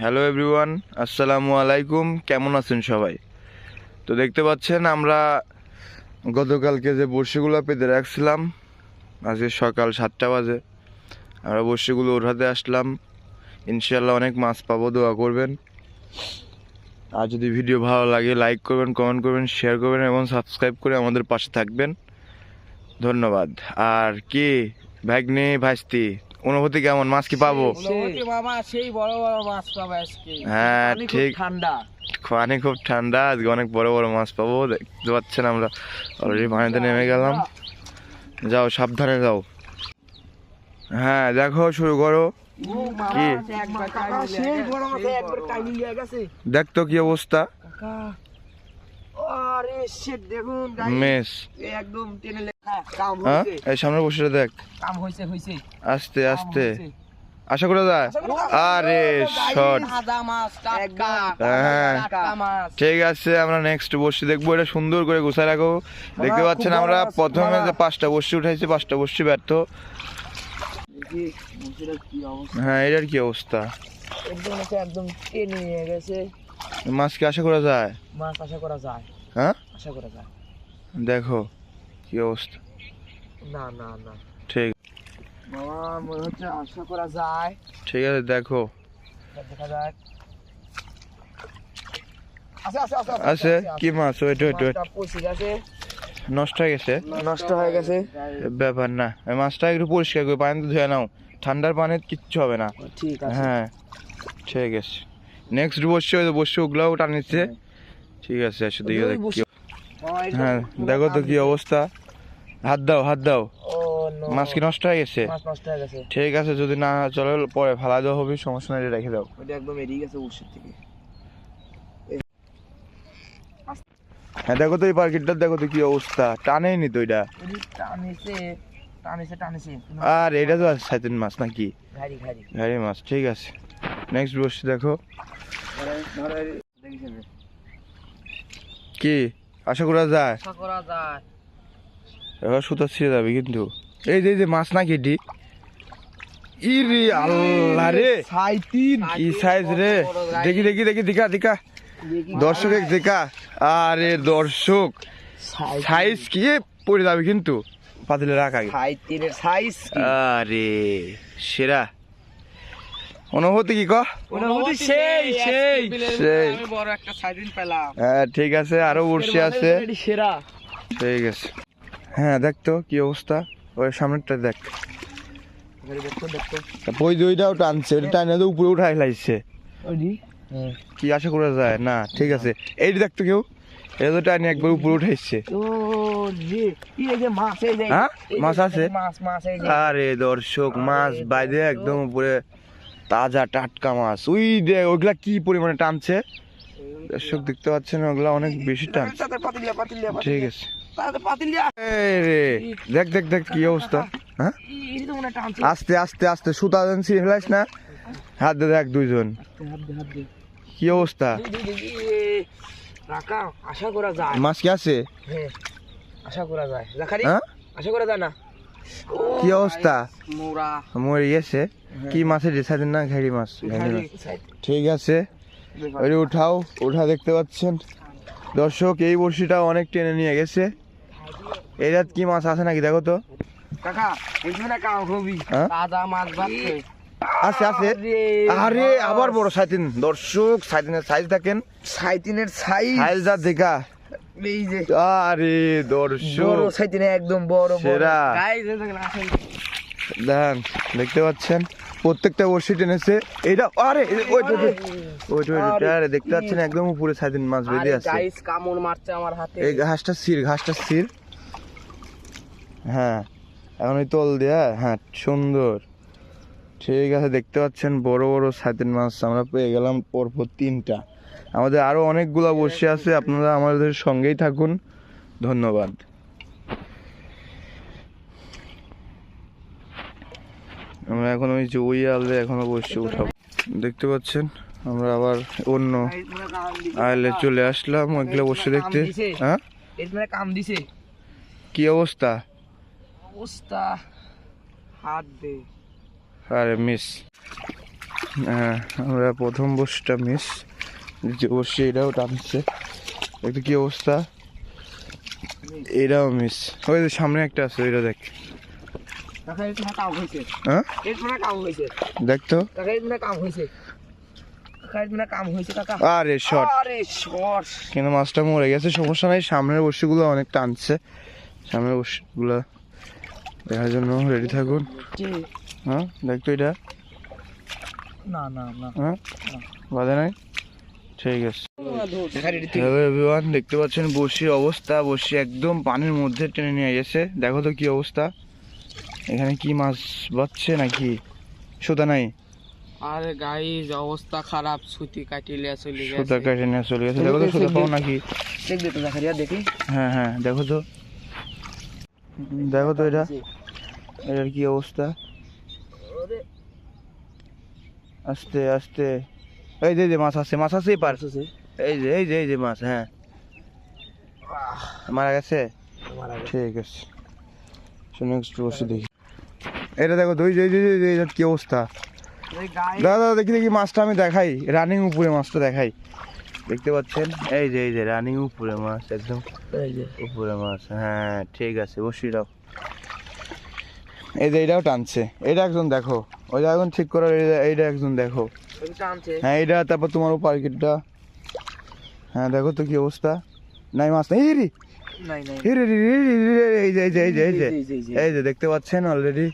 Hello everyone, আসসালামু আলাইকুম। কেমন আছেন সবাই? তো দেখতে পাচ্ছেন আমরা গতকালকে যে বড়শিগুলো পেতে রাখছিলাম, আজকে সকাল 7টা বাজে আমরা বড়শিগুলো ওঠাতে আসলাম। ইনশাল্লাহ অনেক মাছ পাবো, দোয়া করবেন। আর যদি ভিডিও ভালো লাগে লাইক করবেন, কমেন্ট করবেন, শেয়ার করবেন এবং সাবস্ক্রাইব করে আমাদের পাশে থাকবেন। ধন্যবাদ। আর কি ভাগ্নে ভাইস্তি, অনুভূতি কেমন? মাছ কি পাবো? সেই বড় বড় মাছ পাবো আজকে। হ্যাঁ ঠিক, ঠান্ডা, পানি খুব ঠান্ডা, আজকে অনেক বড় বড় মাছ পাবো। দেখতে পাচ্ছেন আমরা অলরেডি পানিতে নেমে গেলাম। যাও, সাবধানে যাও। হ্যাঁ দেখো, শুরু করো। কি দেখ তো কি অবস্থা। মেস একদম টেনে হ্যাঁ, এই সামনে বসে দেখ। কাম হইছে হইছে আস্তে আস্তে, আশা করা যায়। আরে শট, হ্যাঁ ঠিক আছে। আমরা নেক্সট বসি দেখবো, এটা সুন্দর করে গুছায় রাখো। দেখতে পাচ্ছেন আমরা প্রথমে যে 5টা বসি উঠাইছি, 5টা বসি ব্যর্থ। হ্যাঁ এটার কি অবস্থা? একদম টেনে নিয়ে গেছে। মাছ কি আশা করা যায়? মাছ আশা করা যায়, হ্যাঁ আশা করা যায়। দেখো কি অবস্থা। না না না, ঠিক বাবা মনে হচ্ছে আশা করা যায়। ঠিক আছে, দেখো দেখা যাক। আছে আছে আছে আছে কি মাছ? ওয়েট ওয়েট ওয়েট, পয়সা গেছে, নষ্ট হয়ে গেছে। নষ্ট হয়ে গেছে ব্যাপার না, এই মাছটা একটু পরিষ্কার করে পানিতে ধুয়ে নাও। ঠান্ডার পানিতে কিচ্ছু হবে না। ঠিক আছে, হ্যাঁ ঠিক আছে। নেক্সট বসছে, ওই বসছে ওগুলাও টানিচ্ছে। ঠিক আছে, আসো দিকে দেখ। হ্যাঁ দেখো তো কি অবস্থা। হাত দাও, হাত দাও। মাছ কি নষ্ট হয়ে গেছে? মাছ নষ্ট হয়ে গেছে। ঠিক আছে, যদি না চলে পরে ফেলা দেওয়া হবে, সমস্যা নাই, রেখে দাও। ওটা একদম এড়িয়ে গেছে উৎসের থেকে। হ্যাঁ দেখো তো এই পার্কিটটা, দেখো তো কি অবস্থা। টানেই নি তো এটা। টানিছে টানিছে টানিছে। আর এটা তো সাইতেন মাছ নাকি? ঘাড়ি ঘাড়ি ঘাড়ি মাছ। ঠিক আছে, নেক্সট বসছি দেখো। কি আশা করা যায়? আশা করা যায়। এবার সুতা ছিঁড়ে যাবে কিন্তু। এই যে মাছ নাকি এটি? ইরে আল্লাহ রে, কি সাইজ রে! দেখি দেখি দেখি, দেখা দেখা দর্শক, দেখা। আরে দর্শক, সাইজ কি পড়ে যাবে কিন্তু, পাতিলে রাখা। সাইজ আরে সেরা অনুভূতি কি? অনুভূতি সেই সেই সেই। আমি বড় একটা সাইডিন পেলাম। হ্যাঁ ঠিক আছে, আরো বর্ষি আছে। সেরা। ঠিক আছে। হ্যাঁ দেখ তো কি অবস্থা, ওই সামনেরটা দেখ। ওই দুইটাও টানছে, ওটা টানে তো উপরে উঠাই লাইছে। কি আশা করা যায় না? ঠিক আছে, এইটা দেখতো কেউ, এটা তো টানি একবার উপরে উঠাইছে। হ্যাঁ মাছ আছে। আরে দর্শক, মাছ বাইরে একদম উপরে, তাজা টাটকা মাছ। ওই দেখ ওইগুলা কি পরিমাণে টানছে, দর্শক দেখতে পাচ্ছেন, ওগুলা অনেক বেশি টানছে। ঠিক আছে, দেখ দেখ দেখ কি অবস্থা। হ্যাঁ আস্তে আস্তে আস্তে, সুতা ছিঁড়ে ফেলাইস না। হাত দে দেখ, দুইজন কি অবস্থা। আশা করা যায় মাছ কি আছে? আশা করা যায়। হ্যাঁ আশা করা যায় না। কি অবস্থা? মোরা মরে গেছে। কি মাছের রেসাইতেন না? ঘাড়ি মাছ। ঠিক আছে, ওই উঠাও, উঠা। দেখতে পাচ্ছেন দর্শক, এই বড়শিটা অনেক টেনে নিয়ে গেছে। এটা কি মাছ আছে নাকি দেখো তো। কাকা এখানে কাম হবি, তাজা মাছ বাচ্ছে। আছে আছে। আরে আবার বড় সাইতিন। দর্শক সাইতিনের সাইজ দেখেন, সাইতিনের সাইজ সাইজটা দেখা। এই যে আরে দর্শক, বড় সাইতিনে একদম বড় বড়। সেরা। গাইস দেখেন, আসেন দেখেন, দেখতে পাচ্ছেন প্রত্যেকটা বড়শি টেনেছে। এইটা আরে ওই আরে দেখতে পাচ্ছেন একদম উপরে সাইতিন মাছ বেঁধে আছে। গাইস কামড় মারছে আমার হাতে। এই ঘাসটা ছিঁড়, ঘাসটা ছিঁড়। হ্যাঁ এখন ওই তল দেয়া। হ্যাঁ সুন্দর। ঠিক আছে, দেখতে পাচ্ছেন বড় বড় সাইতিন মাছ আমরা পেয়ে গেলাম পরপর 3টা। আমাদের আরো অনেকগুলা বসে আছে, আপনারা আমাদের সঙ্গেই থাকুন। ধন্যবাদ। আমরা এখন ওই যে ওই আলে এখনো বসে উঠাবো। দেখতে পাচ্ছেন আমরা আবার অন্য আলে চলে আসলাম, ওইগুলো বসে দেখতে। হ্যাঁ কাম দিছে। কি অবস্থা? অবস্থা হাত দে। আরে মিস। হ্যাঁ, আমরা প্রথম বসটা মিস, দ্বিতীয় বসে এটাও টানছে। একটু কি অবস্থা, এটাও মিস। ওই যে সামনে একটা আছে, ওইটা দেখ। কাকা এই তোমার কাম হয়েছে, হ্যাঁ এই তোমার কাম হয়েছে দেখ তো। কাকা, এই তোমার কাম হয়েছে কাকা, এই তোমার কাম হয়েছে কাকা। আরে শর্ট, আরে শর্ট, কিন্তু মাছটা মরে গেছে, সমস্যা নাই। সামনের বসিগুলো অনেক টানছে, সামনের বসিগুলো দেখার জন্য রেডি থাকুন। হ্যাঁ দেখ তো এটা। না না না হ্যাঁ বাধা নাই, ঠিক আছে। দেখা রেডি তুই। হ্যালো এভরিওয়ান, দেখতে পাচ্ছেন বসির অবস্থা। বসি একদম পানির মধ্যে টেনে নিয়ে গেছে। দেখো তো কি অবস্থা, এখানে কি মাছ বাচ্ছে নাকি? সুতা নাই, আরে গাইস অবস্থা খারাপ, সুতি কাটিলে চলে গেছে। সুতা কেটে নিয়ে চলে গেছে। দেখো তো সুতা পাও নাকি? দেখ দে তো জাকারিয়া, দেখি। হ্যাঁ হ্যাঁ দেখো তো, দেখো তো এটা, এটার কি অবস্থা। ওরে আস্তে আস্তে, এই যে যে মাছ আছে, মাছ আছে পার, আছে এই যে এই যে এই যে মাছ। হ্যাঁ মারা গেছে, আমার আগে। ঠিক আছে। নেক্সট বসে দেখি। এটা দেখো তো, এটার কি অবস্থা। এই গাইস দাদা দাদা দেখি দেখি মাছটা আমি দেখাই, রানিং উপরে মাছটা দেখাই। দেখতে পাচ্ছেন এই যে রানিং উপরে মাছ, একদম এই যে উপরে মাছ। হ্যাঁ ঠিক আছে, বসিটাও এই যে এটাও টানছে। এটা একজন দেখো, ওইটা এখন ঠিক করার, এইটা একজন দেখো। ওই টানছে। হ্যাঁ এইটা, তারপর তোমার পার্কেটটা। হ্যাঁ দেখো তো কি অবস্থা, নাই মাছ নাই। রে নাই নাই এই যে এই যে এই যে এই যে এই যে দেখতে পাচ্ছেন অলরেডি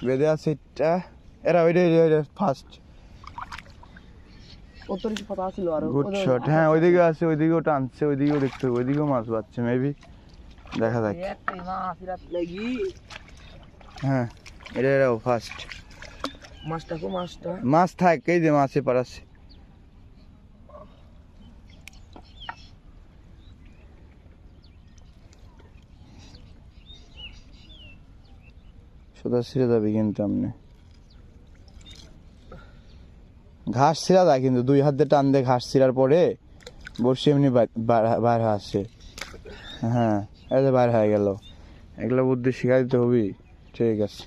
বেঁধে আছে এটা। এরা ওইটা ফার্স্ট কত কিছু কথা ছিল আর গুড শট। হ্যাঁ ওইদিকে আছে, ওইদিকেও টানছে, ওইদিকেও দেখতে হবে, ওইদিকেও মাছ পাচ্ছে মেবি, দেখা যাক। একটা মাছ রাত লাগি। হ্যাঁ এটাও ফার্স্ট। মাছটা মাছ থাক, এই যে মাছে পারাচ্ছে। সোজা ছিঁড়ে যাবে কিন্তু আপনি, ঘাস ছিঁড়া যায় কিন্তু, দুই হাত দিয়ে টান দিয়ে ঘাস ছিঁড়ার পরে বসে এমনি বার হয়ে আসছে। হ্যাঁ এই যে বার হয়ে গেল, এগুলো বুদ্ধি শিখাই দিতে হবে। ঠিক আছে।